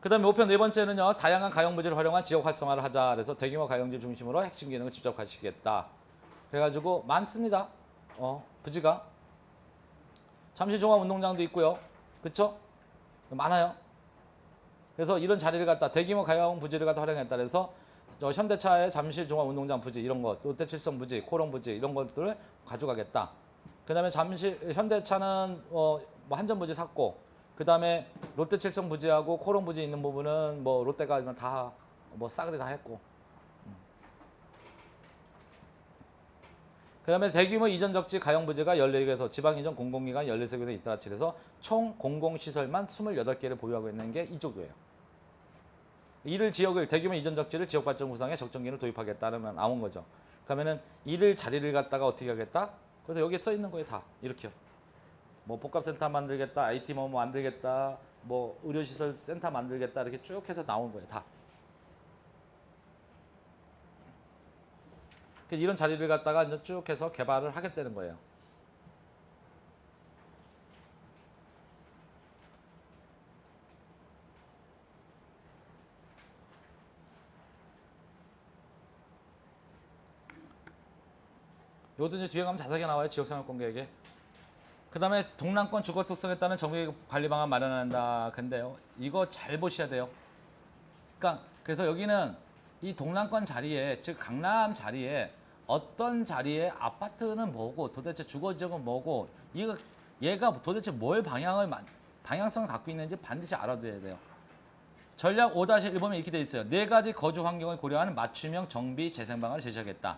그 다음에 목표 네 번째는요. 다양한 가용부지를 활용한 지역 활성화를 하자. 그래서 대규모 가용지 중심으로 핵심 기능을 직접 가시겠다. 그래가지고 많습니다. 부지가. 잠실종합운동장도 있고요. 그쵸? 많아요. 그래서 이런 자리를 갖다 대규모 가용 부지를 갖다 활용했다. 그래서 현대차의 잠실종합운동장 부지 이런 것, 롯데칠성 부지, 코롱 부지 이런 것들을 가져가겠다. 그 다음에 현대차는 뭐 한전 부지 샀고, 그 다음에 롯데칠성 부지하고 코롱 부지 있는 부분은 뭐 롯데가 다 뭐 싸그리 다 했고. 그 다음에 대규모 이전 적지 가용 부지가 14개에서 지방 이전 공공기관 14개에 있다. 그래서 총 공공시설만 28개를 보유하고 있는 게 이쪽이에요. 이를 지역을 대규모 이전 적지를 지역발전 구상에 적정기를 도입하겠다는 나온 거죠. 그러면은 이를 자리를 갖다가 어떻게 하겠다? 그래서 여기에 써 있는 거예요, 다. 이렇게요. 뭐 복합센터 만들겠다, IT 뭐 만들겠다, 뭐 의료시설 센터 만들겠다 이렇게 쭉 해서 나온 거예요, 다. 이런 자리를 갖다가 이제 쭉 해서 개발을 하겠다는 거예요. 이것도 이제 뒤에 가면 자세하게 나와요. 지역생활권계획에. 그 다음에 동남권 주거 특성에 따른 정비 관리 방안 마련한다. 근데요, 이거 잘 보셔야 돼요. 그러니까 그래서 여기는 이 동남권 자리에, 즉 강남 자리에 어떤 자리에 아파트는 뭐고 도대체 주거 지역은 뭐고 얘가 도대체 뭘 방향성을 갖고 있는지 반드시 알아둬야 돼요. 전략 5-1 보면 이렇게 돼 있어요. 4가지 거주 환경을 고려하는 맞춤형 정비 재생 방안을 제시하겠다.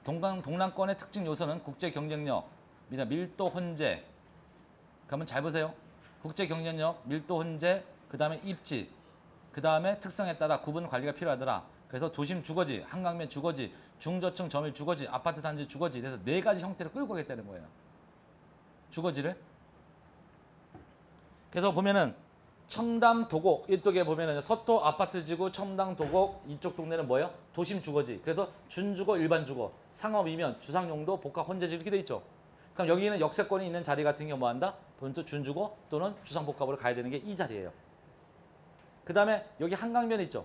동남권의 특징 요소는 국제 경쟁력, 밀도 혼재. 그러면 잘 보세요. 국제 경쟁력, 밀도 혼재, 그 다음에 입지, 그 다음에 특성에 따라 구분 관리가 필요하더라. 그래서 도심 주거지, 한강면 주거지, 중저층 점유 주거지, 아파트 단지 주거지. 그래서 4가지 형태를 끌고 가겠다는 거예요. 주거지를. 그래서 보면은 청담, 도곡 이쪽에 보면은 서토 아파트 지구, 청담, 도곡 이쪽 동네는 뭐예요? 도심 주거지. 그래서 준주거, 일반 주거, 상업 이면, 주상용도, 복합 혼재지 이렇게 돼 있죠. 그럼 여기는 역세권이 있는 자리 같은 경우 뭐 한다? 보면 또 준주거 또는 주상복합으로 가야 되는 게 이 자리예요. 그 다음에 여기 한강면 있죠.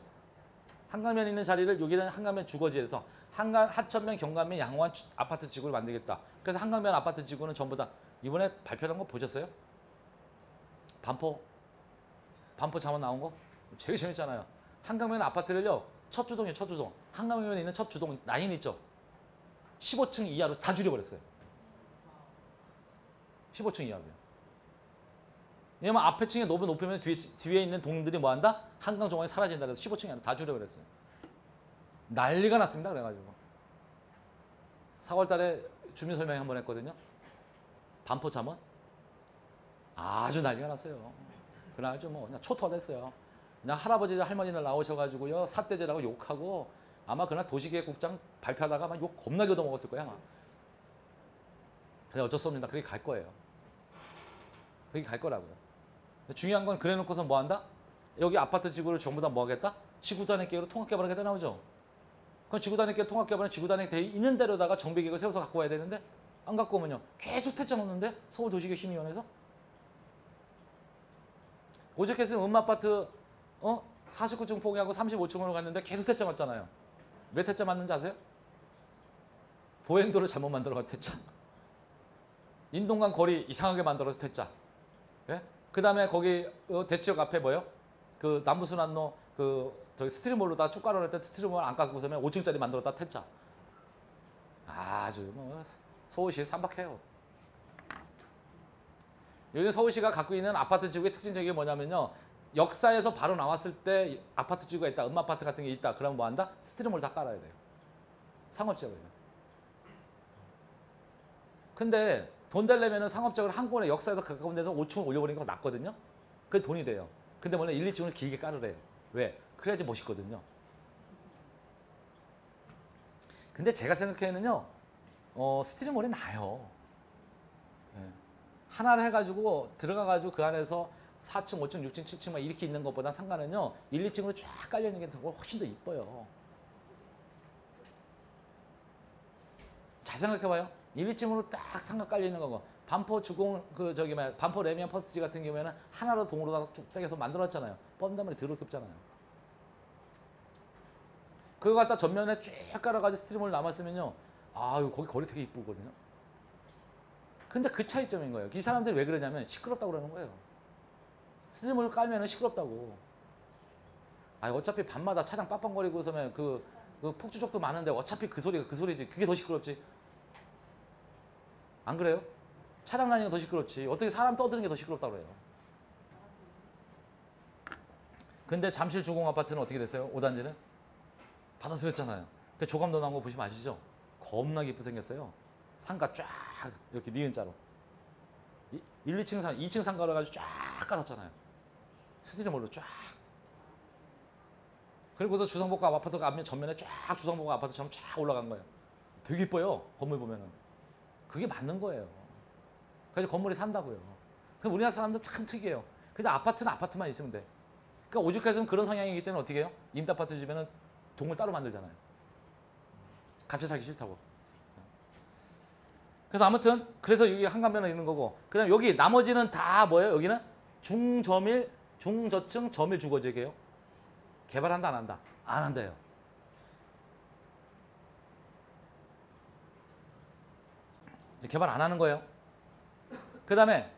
한강면 있는 자리를 여기는 한강면 주거지에서 하천면, 경관면, 양호한 아파트 지구를 만들겠다. 그래서 한강면 아파트 지구는 전부 다 이번에 발표한 거 보셨어요? 반포 잠원 나온 거? 되게 재밌잖아요. 한강면 아파트를요. 첫 주동이에요. 첫 주동. 한강면에 있는 첫 주동 라인 있죠. 15층 이하로 다 줄여버렸어요. 15층 이하로요. 왜냐면 앞에 층이 너무 높으면 뒤에 있는 동들이 뭐한다? 한강 정원이 사라진다. 그래서 15층 이하로 다 줄여버렸어요. 난리가 났습니다. 그래가지고 4월 달에 주민 설명 한번 했거든요. 반포 잠원. 아주 난리가 났어요. 그래가지고 뭐 그냥 초토화됐어요. 그냥 할아버지 할머니들 나오셔가지고요 삿대질하고 욕하고 아마 그날 도시계획국장 발표하다가 막 욕 겁나게 얻어먹었을 거야 아마. 근데 어쩔 수 없습니다. 그렇게 갈 거예요. 그렇게 갈 거라고요. 중요한 건 그래놓고서 뭐 한다? 여기 아파트 지구를 전부 다 뭐 하겠다? 지구단위 계획으로 통합개발하겠다 나오죠. 그럼 지구단위 계획 통합개발은 지구단위 돼 있는 대로다가 정비계획을 세워서 갖고 와야 되는데 안 갖고 오면요 계속 퇴짜 놓는데 서울도시계획심의위원회에서 오죽했으면 음마아파트 49층 포기하고 35층으로 갔는데 계속 퇴짜 맞잖아요. 왜 퇴짜 맞는지 아세요? 보행도를 잘못 만들어서 퇴짜. 인동간 거리 이상하게 만들어서 퇴짜. 예? 그 다음에 거기 대치역 앞에 뭐요? 그 남부순환로 저기 스트리몰로다 쭉 깔아놓을 때 스트리몰 안 깎고서는 5층짜리 만들었다 퇴짜. 아주 뭐 서울시 쌈박해요. 요즘 서울시가 갖고 있는 아파트 지구의 특징적인 게 뭐냐면요. 역사에서 바로 나왔을 때 아파트 지구가 있다. 음마아파트 같은 게 있다. 그러면 뭐 한다? 스트리몰 다 깔아야 돼요. 상업지역을. 근데 돈 되려면 상업적으로 한 곳에 역사에서 가까운 데서 5층을 올려버리는 거 낫거든요. 그게 돈이 돼요. 근데 원래 1, 2층을 길게 깔으래요. 왜? 그래야지 멋있거든요. 근데 제가 생각해는요. 스트리몰이 나아요. 네. 하나를 해가지고 들어가가지고 그 안에서 4층, 5층, 6층, 7층 막 이렇게 있는 것보다 상관은요. 1, 2층으로 쫙 깔려있는 게 훨씬 더 이뻐요. 잘 생각해봐요. 1, 2층으로 딱 상가 깔려 있는 거고 반포 주공 반포 레미안 퍼스지 같은 경우에는 하나로 동으로 쭉 해서 만들었잖아요. 뻔다물이 더럽잖아요. 그거 갖다 전면에 쭉 깔아가지고 스트리머를 남았으면요. 거기 거리 되게 이쁘거든요. 근데 그 차이점인 거예요. 이 사람들이 왜 그러냐면 시끄럽다고 그러는 거예요. 스트리머를 깔면은 시끄럽다고. 어차피 밤마다 차량 빵빵거리고 서면 그 폭주족도 많은데 어차피 그 소리가 그 소리지. 그게 더 시끄럽지. 안 그래요? 차량 다니는 게 더 시끄럽지. 어떻게 사람 떠드는 게 더 시끄럽다고 그래요. 근데 잠실 주공 아파트는 어떻게 됐어요? 5단지는? 받아쓰였잖아요. 그 조감도 나온 거 보시면 아시죠? 겁나게 이쁘게 생겼어요. 상가 쫙 이렇게 니은자로. 1, 2층 2층 상가로 가지고 쫙 깔았잖아요. 스트리머로 쫙. 그리고서 주상복합 아파트가 앞면 전면에 쫙 주상복합 아파트처럼 쫙 올라간 거예요. 되게 이뻐요. 건물 보면은. 그게 맞는 거예요. 그래서 건물이 산다고요. 그럼 우리나라 사람들 참 특이해요. 그래서 아파트는 아파트만 있으면 돼. 그러니까 오죽해서는 그런 성향이기 때문에 어떻게 해요? 임대아파트 집에는 동물 따로 만들잖아요. 같이 살기 싫다고. 그래서 아무튼 그래서 여기 한강변에 있는 거고 그다음 여기 나머지는 다 뭐예요? 여기는 중저밀, 중저층, 저밀 주거지예요. 개발한다 안 한다? 안 한대요. 개발 안 하는 거예요. 그 다음에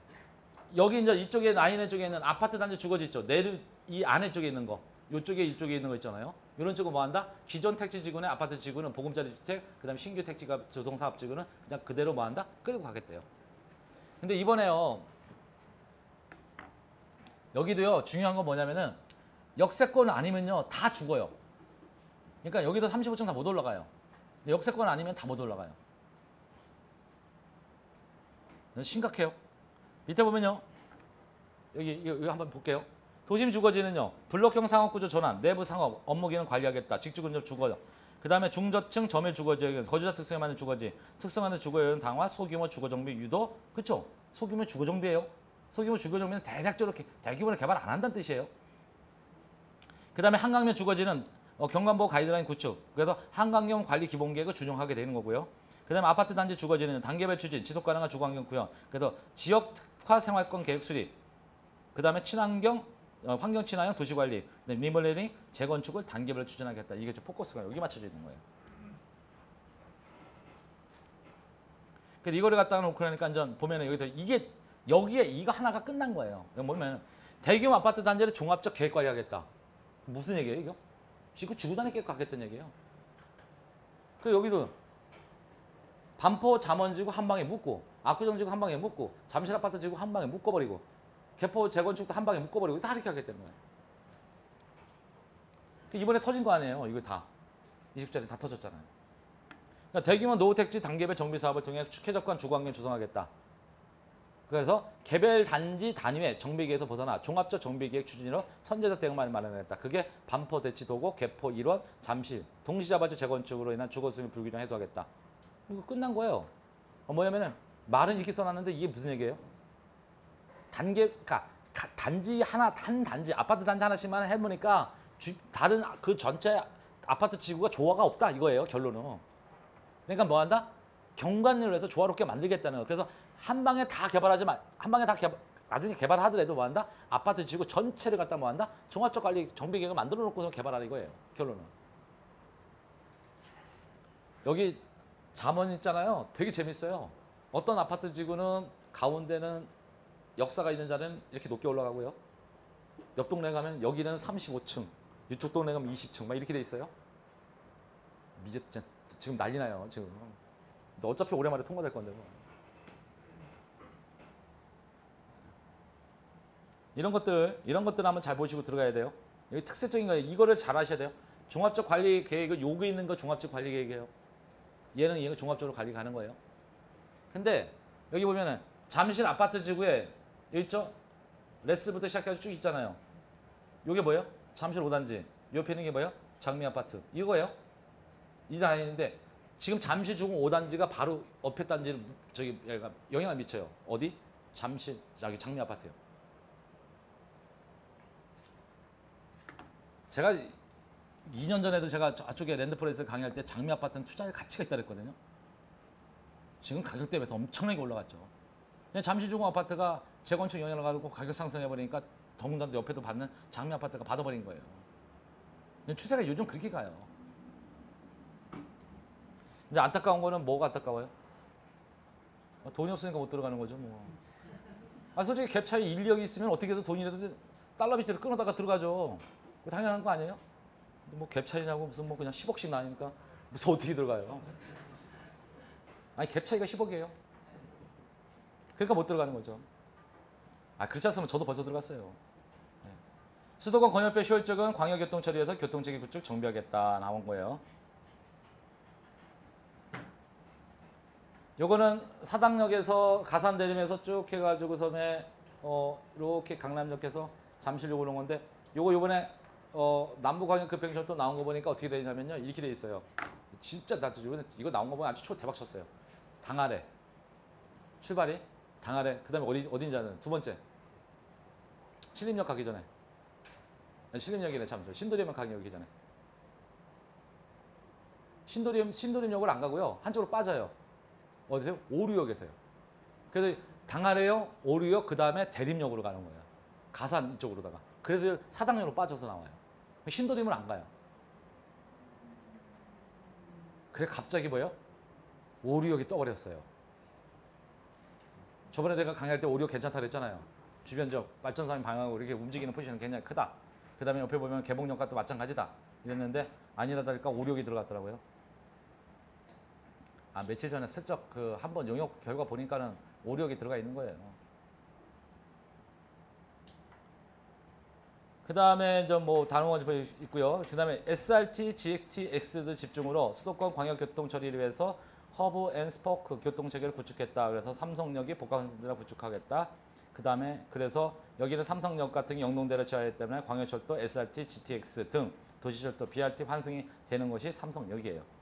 여기 이제 이쪽에 라인의 쪽에 있는 아파트 단지 주거지 있죠. 내륙 이 안에 쪽에 있는 거. 이쪽에 있는 거 있잖아요. 이런 쪽은 뭐 한다? 기존 택지 지구는 아파트 지구는 보금자리 주택, 그다음에 신규 택지가 조성사업 지구는 그냥 그대로 뭐 한다? 끌고 가겠대요. 근데 이번에요. 여기도요. 중요한 건 뭐냐면은 역세권 아니면요. 다 죽어요. 그러니까 여기도 35층 다 못 올라가요. 역세권 아니면 다 못 올라가요. 심각해요. 밑에 보면요. 여기 한번 볼게요. 도심 주거지는요. 블록형 상업구조 전환, 내부 상업, 업무 기능 관리하겠다. 직주근접 주거. 그 다음에 중저층 점일 주거지, 거주자 특성에 맞는 주거지, 특성화된 주거여건 강화, 소규모 주거정비 유도. 그쵸? 소규모 주거정비예요. 소규모 주거정비는 대규모로 개발 안 한다는 뜻이에요. 그 다음에 한강면 주거지는 경관보 가이드라인 구축. 그래서 한강경 관리 기본계획을 준용하게 되는 거고요. 그 다음에 아파트 단지 주거지는 단계별 추진, 지속가능한 주거환경 구현. 그래서 지역 특화 생활권 계획 수립. 그 다음에 친환경, 환경 친화형 도시관리, 리모델링, 재건축을 단계별로 추진하겠다. 이게 좀 포커스가 여기 맞춰져 있는 거예요. 그래서 이거를 갖다가 놓고 그러니까 보면은 여기에 이거 하나가 끝난 거예요. 보면 대규모 아파트 단지를 종합적 계획 관리하겠다. 무슨 얘기예요, 이거? 지구단위 계획 하겠다는 얘기예요. 그 여기도 반포 잠원지구 한 방에 묶고, 압구정지구 한 방에 묶고, 잠실 아파트 지구 한 방에 묶어버리고, 개포 재건축도 한 방에 묶어버리고 다 이렇게 하겠다는 거예요. 이번에 터진 거 아니에요, 이거 다. 20짜리 다 터졌잖아요. 그러니까 대규모 노후택지 단계별 정비 사업을 통해 쾌적한 주거환경 조성하겠다. 그래서 개별 단지 단위의 정비계획에서 벗어나 종합적 정비계획 추진으로 선제적 대응만을 마련했다. 그게 반포 대치도고, 개포 1원, 잠실, 동시자발주 재건축으로 인한 주거 수용 불균형 해소하겠다. 이거 끝난 거예요. 뭐냐면은 말은 이렇게 써놨는데 이게 무슨 얘기예요? 단지 하나, 단지 아파트 단지 하나씩만 해보니까 다른 그 전체 아파트 지구가 조화가 없다 이거예요, 결론은. 그러니까 뭐 한다? 경관을 해서 조화롭게 만들겠다는 거예요. 그래서 한 방에 다 개발하지 마. 나중에 개발하더라도 뭐 한다? 아파트 지구 전체를 갖다 뭐 한다? 종합적 관리 정비 계획을 만들어 놓고서 개발하라 이거예요, 결론은. 여기 잠원 있잖아요. 되게 재밌어요. 어떤 아파트 지구는 가운데는 역사가 있는 자리는 이렇게 높게 올라가고요. 옆 동네 가면 여기는 35층, 이쪽 동네 가면 20층 막 이렇게 돼 있어요. 지금 난리 나요, 지금. 어차피 오랜만에 통과될 건데 뭐. 이런 것들 한번 잘 보시고 들어가야 돼요. 여기 특색적인 거예요. 이거를 잘 하셔야 돼요. 종합적 관리 계획을 여기 있는 거 종합적 관리 계획이에요. 얘는 종합적으로 관리 가는 거예요. 근데 여기 보면은 잠실 아파트 지구에 여기 있죠? 레스부터 시작해서 쭉 있잖아요. 이게 뭐예요? 잠실 5단지. 옆에 있는 게 뭐예요? 장미 아파트. 이거예요. 이 라인인데 지금 잠실 주공 5단지가 바로 옆에 단지를 영향을 미쳐요. 어디? 잠실 여기 장미 아파트요. 제가 2년 전에도 제가 저쪽에 랜드포레스트 강의할 때 장미 아파트는 투자할 가치가 있다 그랬거든요. 지금 가격 대비해서 엄청나게 올라갔죠. 그냥 잠실주공 아파트가 재건축 영향을 가지고 가격 상승해버리니까 더군다나 옆에도 받는 장미 아파트가 받아버린 거예요. 추세가 요즘 그렇게 가요. 근데 안타까운 거는 뭐가 안타까워요? 돈이 없으니까 못 들어가는 거죠, 뭐. 솔직히 갭 차이 1, 2억이 있으면 어떻게든 돈이라도 달러 빚을 끊어다가 들어가죠. 그거 당연한 거 아니에요? 뭐 갭 차이냐고 무슨 뭐 그냥 10억씩 나니까 무슨 어떻게 들어가요? 아니 갭 차이가 10억이에요. 그러니까 못 들어가는 거죠. 그렇지 않으면 저도 벌써 들어갔어요. 네. 수도권 건설배 효율적인 광역교통 처리에서 교통체계 구축 정비하겠다 나온 거예요. 요거는 사당역에서 가산대림에서 쭉 해가지고서는 이렇게 강남역에서 잠실역 오는 건데 요거 요번에 남부광역급행철도 나온 거 보니까 어떻게 되냐면요 이렇게 돼 있어요. 진짜 나 이거 나온 거 보면 아주 대박 쳤어요. 당아래 출발이 당아래 그다음에 어딘지 아는 두 번째 신림역 가기 전에 신림역이네 참 신도림역 가기 전에 신도림역을 안 가고요 한쪽으로 빠져요. 어디세요? 오류역에서요. 그래서 당아래역, 오류역, 그 다음에 대림역으로 가는 거예요. 가산 이쪽으로다가. 그래서 사당역으로 빠져서 나와요. 신도림을 안 가요. 그래 갑자기 뭐예요? 오류역이 떠버렸어요. 저번에 내가 강의할 때 오류역 괜찮다 그랬잖아요. 주변적 발전상인 방향으로 이렇게 움직이는 포지션은 굉장히 크다. 그 다음에 옆에 보면 개봉역과 또 마찬가지다. 이랬는데 아니라 다를까 오류역이 들어갔더라고요. 며칠 전에 슬쩍 한번 용역 결과 보니까는 오류역이 들어가 있는 거예요. 그 다음에 좀 뭐 다른 거 있고요. 그 다음에 SRT, GTX도 집중으로 수도권 광역교통 처리를 위해서 허브 앤 스포크 교통체계를 구축했다. 그래서 삼성역이 복합센터를 구축하겠다. 그 다음에 그래서 여기는 삼성역 같은 게 영동대로 지하이기 때문에 광역철도, SRT, GTX 등 도시철도, BRT 환승이 되는 것이 삼성역이에요.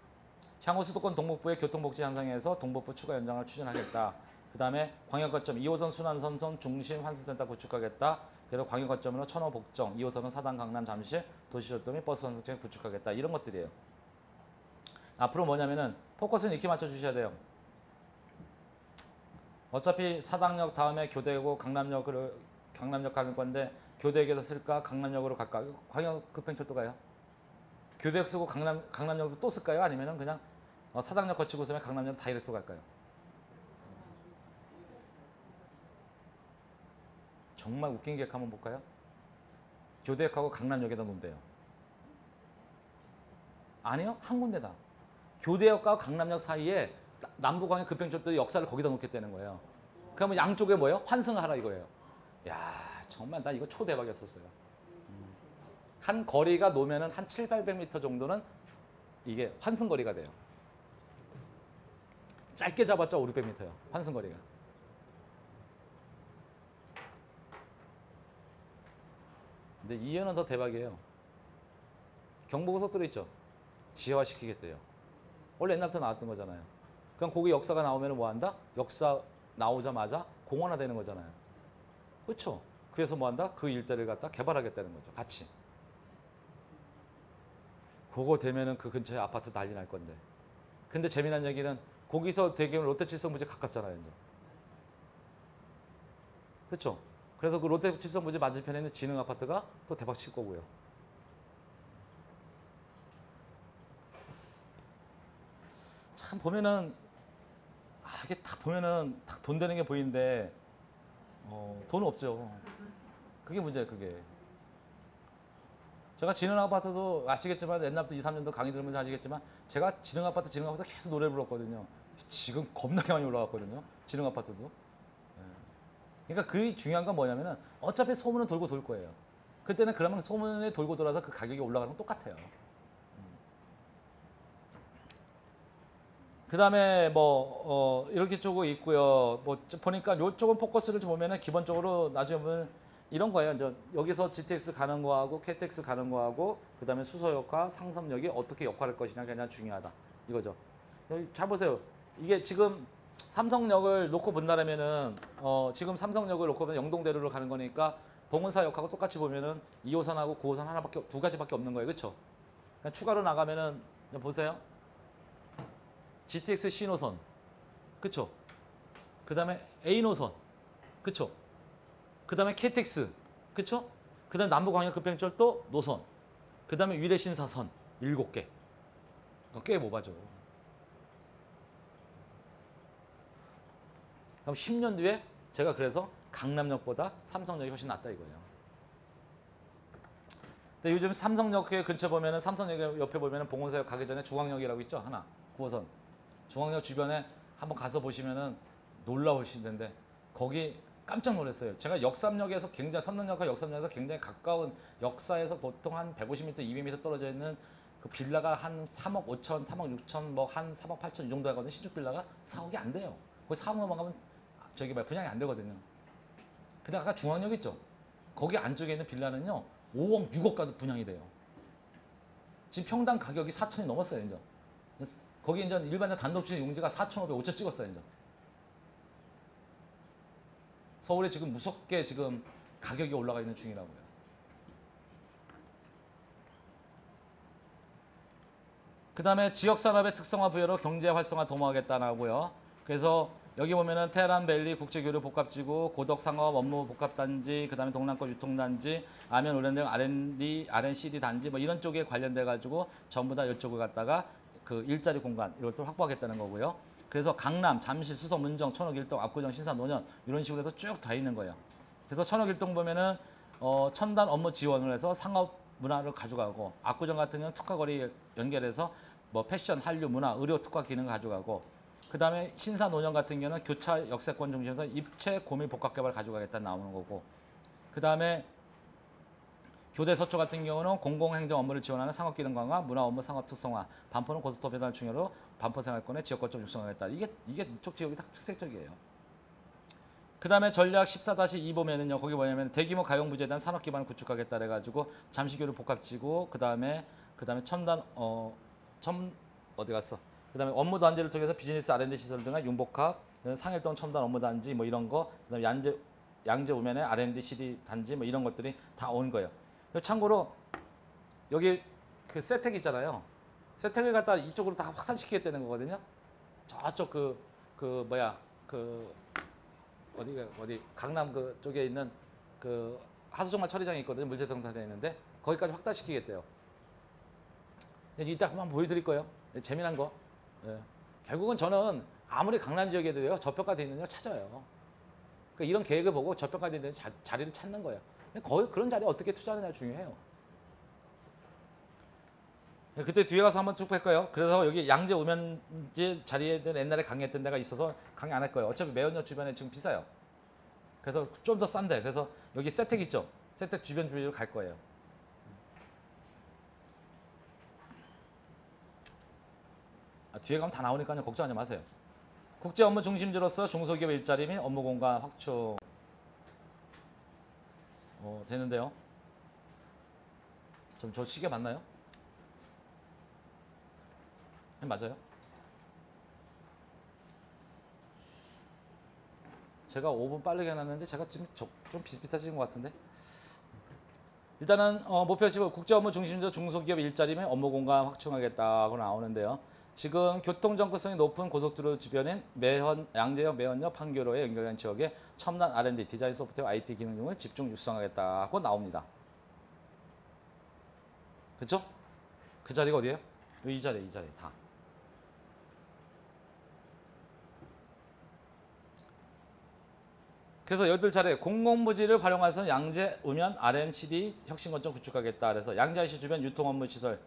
향후 수도권 동북부의 교통복지 향상에서 동북부 추가 연장을 추진하겠다. 그 다음에 광역거점 2호선 순환선선 중심 환승센터 구축하겠다. 그래서 광역거점으로 천호 복정, 2호선은 사당 강남 잠실 도시철도 및 버스 환승체 구축하겠다. 이런 것들이에요. 앞으로 뭐냐면은 포커스는 이렇게 맞춰주셔야 돼요. 어차피 사당역 다음에 교대고 강남역 가는 건데 교대역에서 쓸까 강남역으로 갈까? 광역급행철도 가요. 교대역 쓰고 강남역도 또 쓸까요? 아니면은 그냥 사당역 거치고 서면 강남역 다이렉트로 갈까요? 정말 웃긴 계획 한번 볼까요? 교대역하고 강남역에다 놓은대요. 아니요, 한 군데다. 교대역과 강남역 사이에 남부광역 급행철도 역사를 거기다 놓겠다는 거예요. 그러면 양쪽에 뭐예요? 환승을 하라 이거예요. 야, 정말 나 이거 초대박이었었어요. 한 거리가 놓으면은 한 700~800m 정도는 이게 환승거리가 돼요. 짧게 잡았자 500~600m요. 환승거리가. 근데 이해는 더 대박이에요. 경부고속도로 있죠? 지하화시키겠대요. 원래 옛날부터 나왔던 거잖아요. 그럼 거기 역사가 나오면 뭐 한다? 역사 나오자마자 공원화 되는 거잖아요. 그렇죠? 그래서 뭐 한다? 그 일대를 갖다 개발하겠다는 거죠. 같이. 그거 되면은 그 근처에 아파트 난리 날 건데. 근데 재미난 얘기는 거기서 대개는 롯데칠성부지 가깝잖아요. 이제. 그렇죠? 그래서 그 롯데칠성부지 맞은편에 있는 진흥 아파트가 또 대박 칠 거고요. 참 보면은 이게 딱 보면은 딱 돈 되는 게 보이는데 돈 없죠. 그게 문제예요. 그게. 제가 진흥 아파트도 아시겠지만 옛날부터 2, 3년도 강의 들으면서 아시겠지만 제가 진흥 아파트 계속 노래 불렀거든요. 지금 겁나게 많이 올라갔거든요. 진흥 아파트도. 그러니까 그 중요한 건 뭐냐면은 어차피 소문은 돌고 돌 거예요. 그때는 그러면 소문에 돌고 돌아서 그 가격이 올라가는 건 똑같아요. 그 다음에 뭐 이렇게 쪽이 있고요. 뭐 보니까 이쪽은 포커스를 좀 보면은 기본적으로 나중에 보면 이런 거예요. 이제 여기서 GTX 가는 거하고 KTX 가는 거하고 그 다음에 수서역과 상섬역이 어떻게 역할할 것이냐가 그냥 중요하다. 이거죠. 여기 잘 보세요. 이게 지금 삼성역을 놓고 본다면은 지금 삼성역을 놓고 보면 영동대로로 가는 거니까 봉은사역하고 똑같이 보면은 2호선하고 9호선 두 가지밖에 없는 거예요. 그렇죠? 추가로 나가면은 보세요. GTX 신호선. 그쵸? 그 다음에 A노선, 그쵸? 그 다음에 KTX, 그쵸? 그 다음에 남부광역급행철도 노선, 그 다음에 위례신사선 7개. 꽤 모바죠. 그럼 10년 뒤에 제가 그래서 강남역보다 삼성역이 훨씬 낫다 이거예요. 근데 요즘 삼성역 근처 보면은 삼성역 옆에 보면은 봉온사역 가기 전에 중앙역이라고 있죠 하나 9호선. 중앙역 주변에 한번 가서 보시면은 놀라우실 텐데 거기 깜짝 놀랐어요. 제가 역삼역에서 굉장히 선릉역과 역삼역에서 굉장히 가까운 역사에서 보통 한 150m, 200m 떨어져 있는 그 빌라가 한 3억 5천, 3억 6천, 뭐 한 3억 8천 이 정도 하거든요. 신축 빌라가 4억이 안 돼요. 거기 4억 넘어가면 저기 분양이 안 되거든요. 근데 아까 중앙역 있죠? 거기 안쪽에 있는 빌라는요 5억, 6억 가도 분양이 돼요. 지금 평당 가격이 4천이 넘었어요. 이제 거기 이제 일반적 단독주택 용지가 4,500, 5천 찍었어요. 이제 서울에 지금 무섭게 지금 가격이 올라가 있는 중이라고요. 그 다음에 지역산업의 특성화 부여로 경제 활성화 도모하겠다라고요. 그래서 여기 보면은 테헤란밸리 국제교류 복합지구, 고덕상업 업무 복합단지, 그 다음에 동남권 유통단지, 아면 오랜 등 R&D, R&CD 단지 뭐 이런 쪽에 관련돼 가지고 전부 다 이쪽을 갖다가 그 일자리 공간 이것도 확보하겠다는 거고요. 그래서 강남, 잠실, 수서, 문정, 천옥, 일동, 압구정, 신사, 노년 이런 식으로 해서 쭉 다 있는 거예요. 그래서 천옥, 일동 보면은 첨단 업무 지원을 해서 상업 문화를 가져가고, 압구정 같은 경우는 특화거리 연결해서 뭐 패션, 한류, 문화, 의료 특화 기능을 가져가고, 그 다음에 신사, 노년 같은 경우는 교차 역세권 중심에서 입체 고밀 복합 개발 가져가겠다 나오는 거고, 그 다음에 교대 서초 같은 경우는 공공행정 업무를 지원하는 상업기능 강화, 문화 업무 상업 특성화, 반포는 고속도로 배달 중요로 반포 생활권의 지역 거점 육성하겠다. 이게 이쪽 지역이 다 특색적이에요. 그 다음에 전략 14-2 보면은요, 거기 뭐냐면 대규모 가용부지에 대한 산업 기반을 구축하겠다 그래가지고 잠시교류 복합지구, 그 다음에 첨단 어디 갔어? 그 다음에 업무 단지를 통해서 비즈니스 R&D 시설 등의 융복합, 상일동 첨단 업무 단지 뭐 이런 거, 그 다음에 양재 우면의 R&D CD 단지 뭐 이런 것들이 다 온 거예요. 참고로 여기 그 세택 있잖아요. 세택을 갖다 이쪽으로 다 확산시키겠다는 거거든요. 저쪽 어디 강남 그 쪽에 있는 그 하수종말 처리장이 있거든요. 물재생산되어 있는데 거기까지 확대시키겠대요. 이따 한번 보여드릴 거예요. 재미난 거. 예. 결국은 저는 아무리 강남 지역에도요 저평가돼 있는 거 찾아요. 그러니까 이런 계획을 보고 저평가돼 있는 자리를 찾는 거예요. 거의 그런 자리에 어떻게 투자하느냐 중요해요. 그때 뒤에 가서 한번 쭉 볼 거예요. 그래서 여기 양재 우면지 자리에 옛날에 강의했던 데가 있어서 강의 안 할 거예요. 어차피 매원역 주변에 지금 비싸요. 그래서 좀 더 싼데. 그래서 여기 세택 있죠. 세택 주변 주위로 갈 거예요. 뒤에 가면 다 나오니까요. 걱정하지 마세요. 국제 업무 중심지로서 중소기업 일자리 및 업무 공간 확충 되는데요. 저 시계 맞나요? 네, 맞아요. 제가 5분 빠르게 해놨는데 제가 지금 좀 비슷비슷해진 것 같은데. 일단은 목표치고 국제 업무 중심지로 중소기업 일자리 및 업무 공간 확충하겠다고 나오는데요. 지금 교통 접근성이 높은 고속도로 주변인 양재역, 매원역, 판교로에 연결된 지역에 첨단 R&D, 디자인 소프트웨어, IT 기능 등을 집중 육성하겠다고 나옵니다. 그렇죠? 그 자리가 어디예요? 이 자리 다. 그래서 8차례 공공부지를 활용해서 양재, 우면, R&CD 혁신거점 구축하겠다. 그래서 양재IC 주변 유통 업무 시설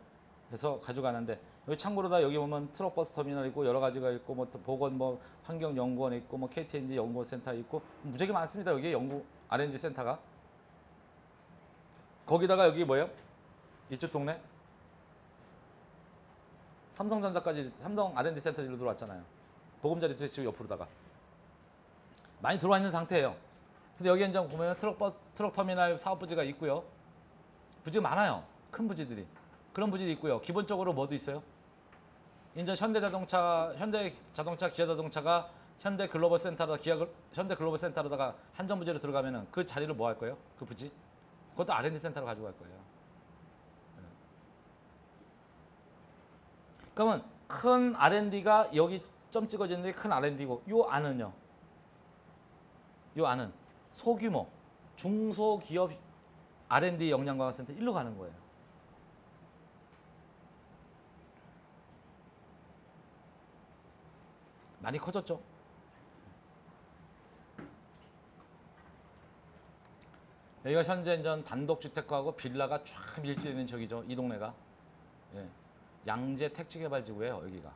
해서 가져가는데, 여기 참고로 다 여기 보면 트럭버스 터미널 있고 여러 가지가 있고 뭐 보건 뭐 환경연구원 있고 뭐 KTNG 연구센터 있고 무지하게 많습니다. 여기 연구 R&D 센터가. 거기다가 여기 뭐예요? 이쪽 동네 삼성전자까지 삼성 R&D 센터 일로 들어왔잖아요. 보금자리 지금 옆으로다가 많이 들어와 있는 상태예요. 근데 여기 이제 보면 트럭 터미널 사업 부지가 있고요. 부지가 많아요. 큰 부지들이. 그런 부지도 있고요. 기본적으로 뭐도 있어요? 이제 현대자동차, 기아자동차가 현대글로벌센터로다가 한정부지로 들어가면은 그 자리를 뭐 할 거예요? 그 부지? 그것도 R&D 센터로 가지고 갈 거예요. 그러면 큰 R&D가 여기 점 찍어지는 게 큰 R&D고 요 안은요. 요 안은 소규모 중소기업 R&D 역량과학센터 일로 가는 거예요. 많이 커졌죠. 여기가 현재 이제 단독주택가하고 빌라가 쫙 밀집되어 있는 저기죠. 이 동네가. 예. 양재 택지개발지구예요. 여기가.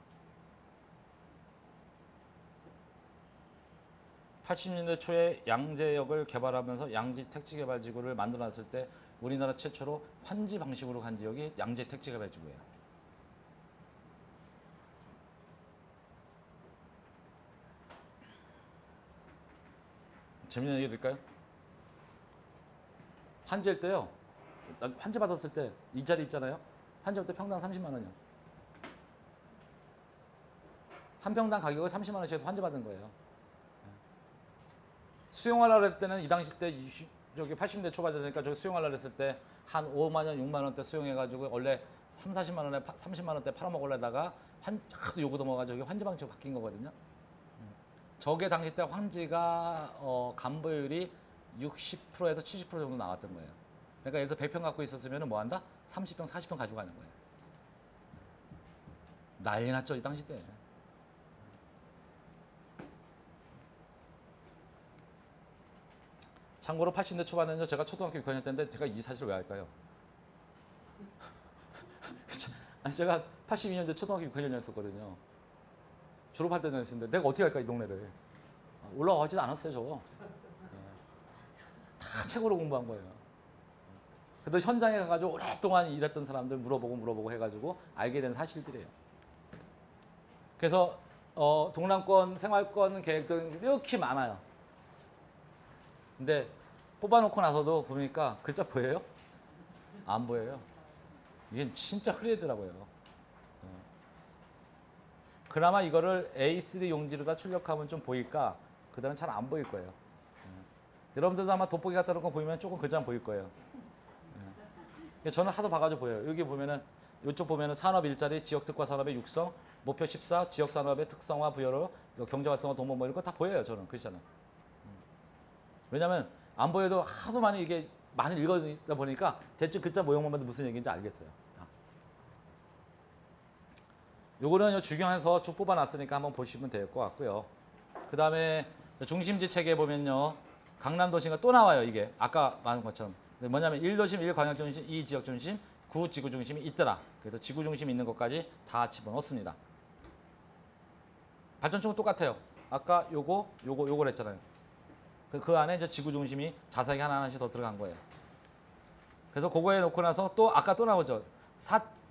80년대 초에 양재역을 개발하면서 양지 택지개발지구를 만들어놨을 때 우리나라 최초로 환지 방식으로 간 지역이 양재 택지개발지구예요. 재밌는 얘기 드릴까요? 환지할 때요. 환지 받았을 때 이 자리 있잖아요. 환지할 때 평당 30만 원이요. 한 평당 가격을 30만 원씩 해서 환지 받은 거예요. 수용하려고 했을 때는 이 당시 때 저기 80년대 초반이니까 저기 수용하려고 했을 때 한 5만 원, 6만 원대 수용해가지고 원래 3, 40만 원에 30만 원대 팔아먹으려다가 하도 요구 넘어가지고 환지 방식으로 바뀐 거거든요. 저게 당시 때 환지가 간보율이 60%에서 70% 정도 나왔던 거예요. 그러니까 예를 들어 100평 갖고 있었으면 뭐 한다? 30평, 40평 가지고 가는 거예요. 난리 났죠, 이 당시 때. 참고로 80년대 초반에는 제가 초등학교 6학년 때인데 제가 이 사실을 왜 할까요? 아니 제가 82년대 초등학교 6학년이었거든요. 졸업할 때는 했는데 내가 어떻게 할까 이 동네를. 올라가지도 않았어요 저거. 다 책으로 공부한 거예요. 근데 현장에 가가지고 오랫동안 일했던 사람들 물어보고 해가지고 알게 된 사실들이에요. 그래서 동남권 생활권 계획들은 이렇게 많아요. 근데 뽑아놓고 나서도 보니까 글자 보여요? 안 보여요. 이게 진짜 흐리더라고요. 그나마 이거를 A3 용지로다 출력하면 좀 보일까? 그다음에 잘 안 보일 거예요. 여러분들도 아마 돋보기 같은 거 보이면 조금 글자 보일 거예요. 저는 하도 봐가지고 보여요. 여기 보면은 이쪽 보면은 산업 일자리, 지역 특화 산업의 육성, 목표 14, 지역 산업의 특성화 부여로 경제 활성화 동목 뭐 이런 거 다 보여요. 저는 글자는. 왜냐면 안 보여도 하도 많이 이게 많이 읽어다 보니까 대충 글자 모형만 봐도 무슨 얘기인지 알겠어요. 요거는 주경에서 쭉 뽑아놨으니까 한번 보시면 될 것 같고요. 그 다음에 중심지 체계에 보면요. 강남도시가 또 나와요. 이게 아까 말한 것처럼. 뭐냐면 1도심, 1광역중심, 2지역중심, 9지구중심이 있더라. 그래서 지구중심 있는 것까지 다 집어넣습니다. 발전축은 똑같아요. 아까 요걸 했잖아요. 그 안에 이제 지구중심이 자세하게 하나하나씩 더 들어간 거예요. 그래서 그거에 놓고 나서 또 아까 또 나오죠.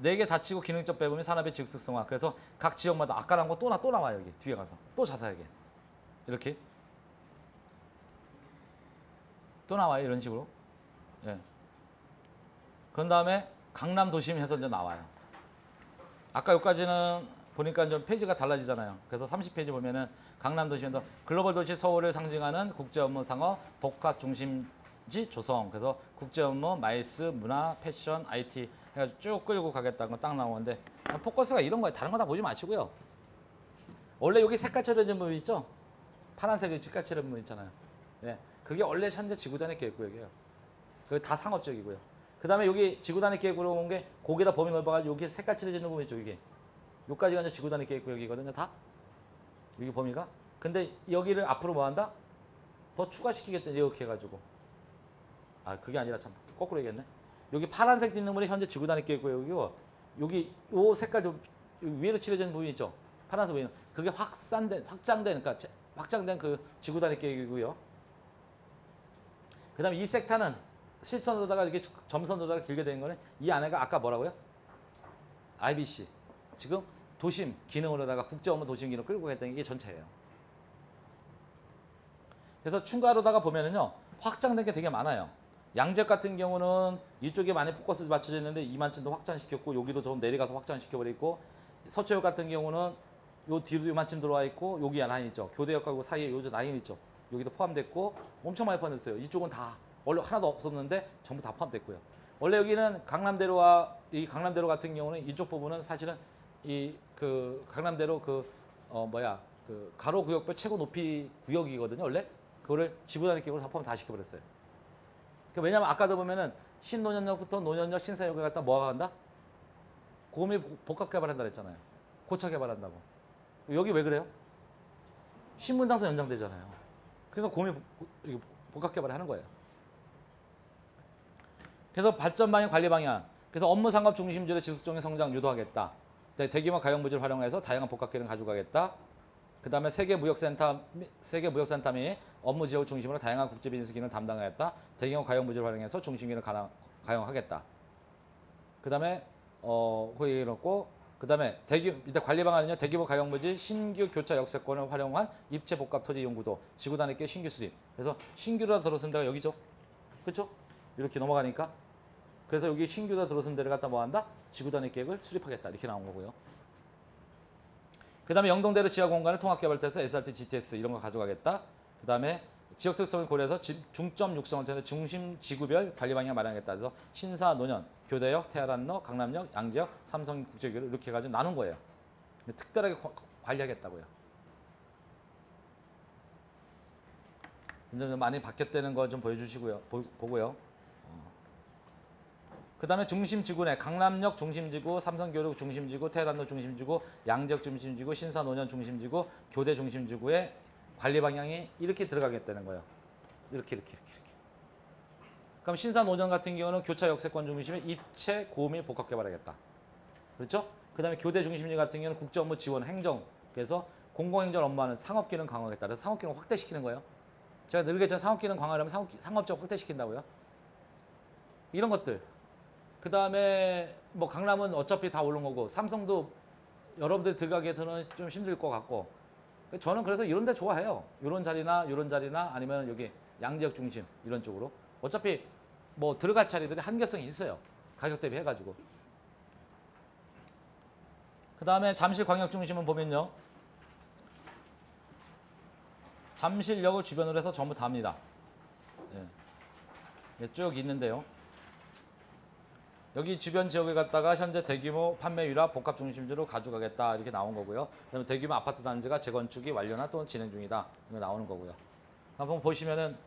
4개 자치구 기능적 배분이 산업의 지역 특성화. 그래서 각 지역마다 아까랑 거 또 나와요. 여기 뒤에 가서 또 자세하게 이렇게 또 나와요. 이런 식으로. 예. 그런 다음에 강남 도심 해서 이제 나와요. 아까 여기까지는 보니까 좀 페이지가 달라지잖아요. 그래서 30페이지 보면은 강남 도시에서 글로벌 도시 서울을 상징하는 국제 업무 상업 복합 중심지 조성. 그래서 국제 업무, 마이스, 문화, 패션, IT 해가지고 쭉 끌고 가겠다는 거 딱 나오는데 포커스가 이런 거예요. 다른 거 다 보지 마시고요. 원래 여기 색깔 칠해진 부분 있죠? 파란색이 색깔 칠해진 부분 있잖아요. 예. 그게 원래 현재 지구단위 계획구역이에요. 그게 다 상업적이고요. 그 다음에 여기 지구단위 계획구로 온 게 거기다 범위 넓어가지고 여기 색깔 칠해지는 부분 있죠. 이게 여기까지가 이제 지구단위 계획구역이거든요. 다 여기 범위가. 근데 여기를 앞으로 뭐 한다? 더 추가시키겠다. 이렇게 해가지고 그게 아니라 참 거꾸로 얘기했네. 여기 파란색 있는 부분이 현재 지구단위 계획구역이고 여기 요 색깔 좀 위로 칠해진 부분 있죠. 파란색 부분 그게 확장된 그러니까 확장된 그 지구단위 계획이고요. 그 다음에 이 섹터는 실선으로다가 이렇게 점선으로다가 길게 되는 거는 이 안에가 아까 뭐라고요? IBC. 지금 도심 기능으로다가 국제 업무 도심 기능 끌고 가겠다는 게 전체예요. 그래서 추가로다가 보면은요. 확장된 게 되게 많아요. 양재 같은 경우는 이쪽에 많이 포커스 맞춰져 있는데 이만큼도 확장시켰고 여기도 좀 내려가서 확장시켜버리고 서초역 같은 경우는 요 뒤로 이만큼 들어와 있고 여기 라인 있죠. 교대역하고 사이에 요 라인 있죠. 여기도 포함됐고 엄청 많이 포함됐어요. 이쪽은 다 원래 하나도 없었는데 전부 다 포함됐고요. 원래 여기는 강남대로와 이 강남대로 같은 경우는 이쪽 부분은 사실은 이 그 강남대로 그 그 가로 구역별 최고 높이 구역이거든요. 원래 그거를 지구 단위 계획으로 합하면 다 시켜버렸어요. 그러니까 왜냐면 아까도 보면은 신노년역부터 노년역 신사역에 갖다 뭐가 간다? 고밀 복합 개발한다 그랬잖아요. 고차 개발한다고. 여기 왜 그래요? 신분당선 연장되잖아요. 그러니까 고밀 복합 개발을 하는 거예요. 그래서 발전 방향, 관리 방향. 그래서 업무 상업 중심주의 지속적인 성장 유도하겠다. 대규모 가용부지를 활용해서 다양한 복합 기능 가져가겠다. 그 다음에 세계 무역센터 및 업무 지역 중심으로 다양한 국제 비즈니스 기능을 담당하겠다. 대규모 가용부지를 활용해서 중심 기능을 가용하겠다. 그 다음에 거기 이렇고 그 다음에 일단 관리 방안은요. 대규모 가용부지 신규 교차 역세권을 활용한 입체 복합 토지 이용 구도 지구 단위 계획 신규 수립. 그래서 신규로 들어선 데가 여기죠. 그렇죠? 이렇게 넘어가니까. 그래서 여기 신규로 들어선 데를 갖다 뭐 한다? 지구 단위 계획을 수립하겠다. 이렇게 나온 거고요. 그 다음에 영동대로 지하 공간을 통합개발돼서 SRT, GTS 이런 거 가져가겠다. 그 다음에 지역 특성을 고려해서 중점 육성을 통해서 중심 지구별 관리 방향 마련하겠다. 그래서 신사, 노년, 교대역, 태아란로, 강남역, 양지역, 삼성 국제교를 이렇게 해가지고 나눈 거예요. 특별하게 관리하겠다고요. 점점 많이 바뀌었다는 거 좀 보여주시고요. 보고요. 그 다음에 중심지구 내 강남역 중심지구, 삼성교육 중심지구, 태란로 중심지구, 양지역 중심지구, 신사노년 중심지구, 교대 중심지구의 관리 방향이 이렇게 들어가겠다는 거예요. 이렇게. 그럼 신사노년 같은 경우는 교차 역세권 중심의 입체 고밀 복합 개발하겠다. 그렇죠? 그 다음에 교대 중심지구 같은 경우는 국제 업무 지원, 행정. 그래서 공공행정 업무하는 상업기능 강화하겠다. 그래서 상업기능 확대시키는 거예요. 제가 늘 얘기했잖아요. 상업기능 강화하려면 상업적 확대시킨다고요. 이런 것들. 그 다음에 뭐 강남은 어차피 다 오른 거고 삼성도 여러분들 들어가기 위해서는 좀 힘들 것 같고 저는 그래서 이런 데 좋아해요. 이런 자리나 아니면 여기 양지역 중심 이런 쪽으로 어차피 뭐 들어갈 자리들이 한계성이 있어요. 가격 대비 해가지고. 그 다음에 잠실 광역 중심은 보면요. 잠실역을 주변으로 해서 전부 다입니다. 예. 쭉 있는데요. 여기 주변 지역에 갔다가 현재 대규모 판매 유라 복합 중심지로 가져가겠다 이렇게 나온 거고요. 그다음에 대규모 아파트 단지가 재건축이 완료나 또는 진행 중이다 이거 나오는 거고요. 한번 보시면은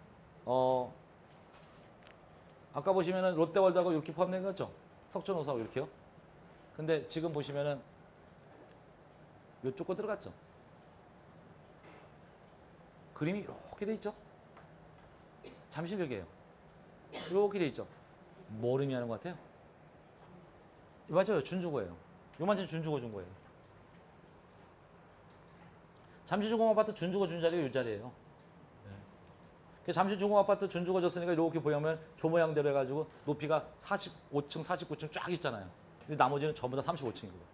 아까 보시면은 롯데월드하고 이렇게 포함된 거죠. 석촌호수하고 이렇게요. 근데 지금 보시면은 이쪽 거 들어갔죠. 그림이 이렇게 돼 있죠. 잠실역이에요. 이렇게 돼 있죠. 뭘 의미하는 것 같아요? 맞아요. 준주거예요. 요만큼 준주거 준 거예요. 잠실주공아파트 준주거 준 자리가 이 자리예요. 네. 잠실주공아파트 준주거 줬으니까 이렇게 보면 조 모양대로 해가지고 높이가 45층, 49층 쫙 있잖아요. 근데 나머지는 전부 다 35층이고.